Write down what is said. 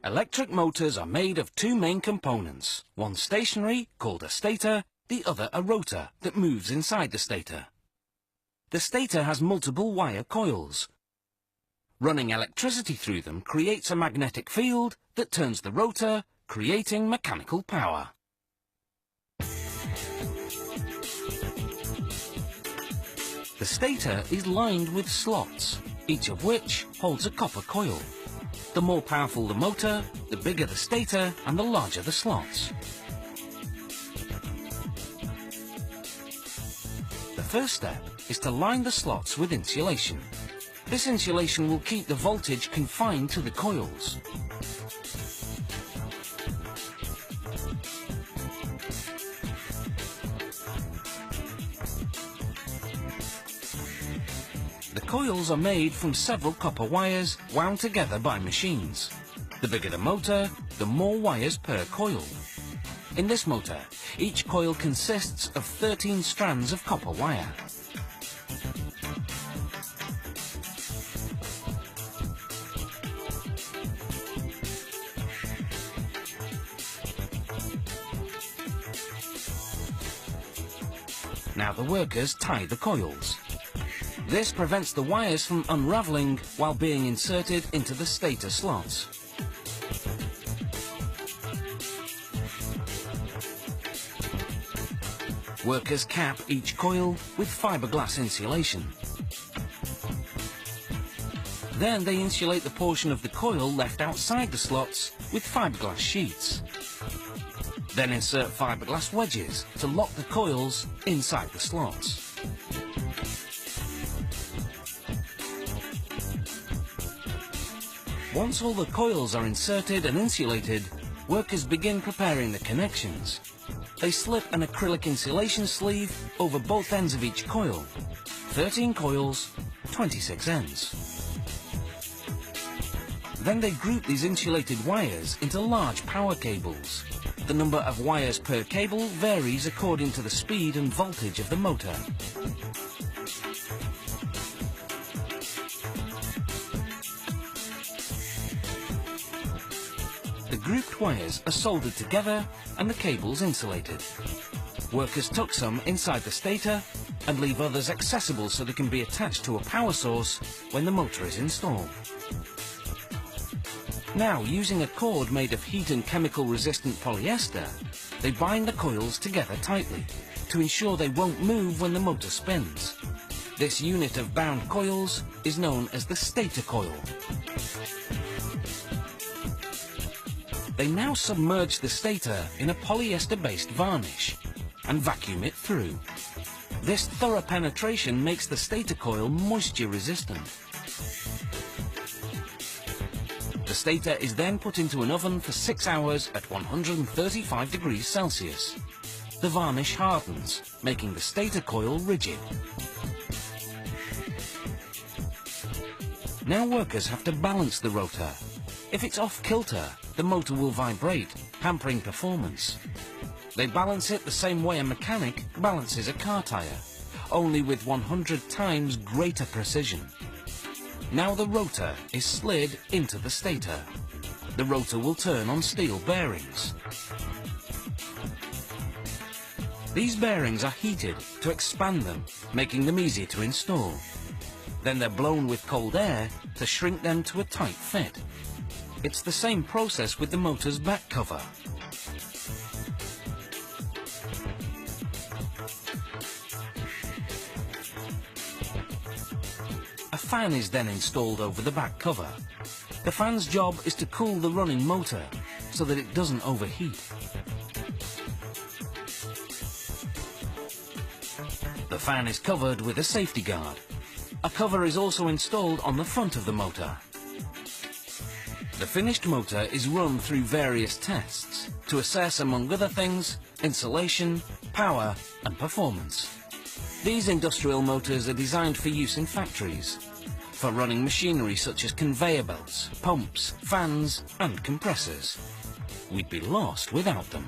Electric motors are made of two main components, one stationary, called a stator, the other a rotor that moves inside the stator. The stator has multiple wire coils. Running electricity through them creates a magnetic field that turns the rotor, creating mechanical power. The stator is lined with slots, each of which holds a copper coil. The more powerful the motor, the bigger the stator and the larger the slots. The first step is to line the slots with insulation. This insulation will keep the voltage confined to the coils. The coils are made from several copper wires wound together by machines. The bigger the motor, the more wires per coil. In this motor, each coil consists of 13 strands of copper wire. Now the workers tie the coils. This prevents the wires from unraveling while being inserted into the stator slots. Workers cap each coil with fiberglass insulation. Then they insulate the portion of the coil left outside the slots with fiberglass sheets. Then insert fiberglass wedges to lock the coils inside the slots. Once all the coils are inserted and insulated, workers begin preparing the connections. They slip an acrylic insulation sleeve over both ends of each coil. 13 coils, 26 ends. Then they group these insulated wires into large power cables. The number of wires per cable varies according to the speed and voltage of the motor. The grouped wires are soldered together and the cables insulated. Workers tuck some inside the stator and leave others accessible so they can be attached to a power source when the motor is installed. Now, using a cord made of heat and chemical resistant polyester, they bind the coils together tightly to ensure they won't move when the motor spins. This unit of bound coils is known as the stator coil. They now submerge the stator in a polyester-based varnish and vacuum it through. This thorough penetration makes the stator coil moisture-resistant. The stator is then put into an oven for 6 hours at 135 degrees Celsius. The varnish hardens, making the stator coil rigid. Now workers have to balance the rotor. If it's off-kilter, the motor will vibrate, hampering performance. They balance it the same way a mechanic balances a car tire, only with 100 times greater precision. Now the rotor is slid into the stator. The rotor will turn on steel bearings. These bearings are heated to expand them, making them easier to install. Then they're blown with cold air to shrink them to a tight fit. It's the same process with the motor's back cover. A fan is then installed over the back cover. The fan's job is to cool the running motor so that it doesn't overheat. The fan is covered with a safety guard. A cover is also installed on the front of the motor. The finished motor is run through various tests to assess, among other things, insulation, power and performance. These industrial motors are designed for use in factories, for running machinery such as conveyor belts, pumps, fans and compressors. We'd be lost without them.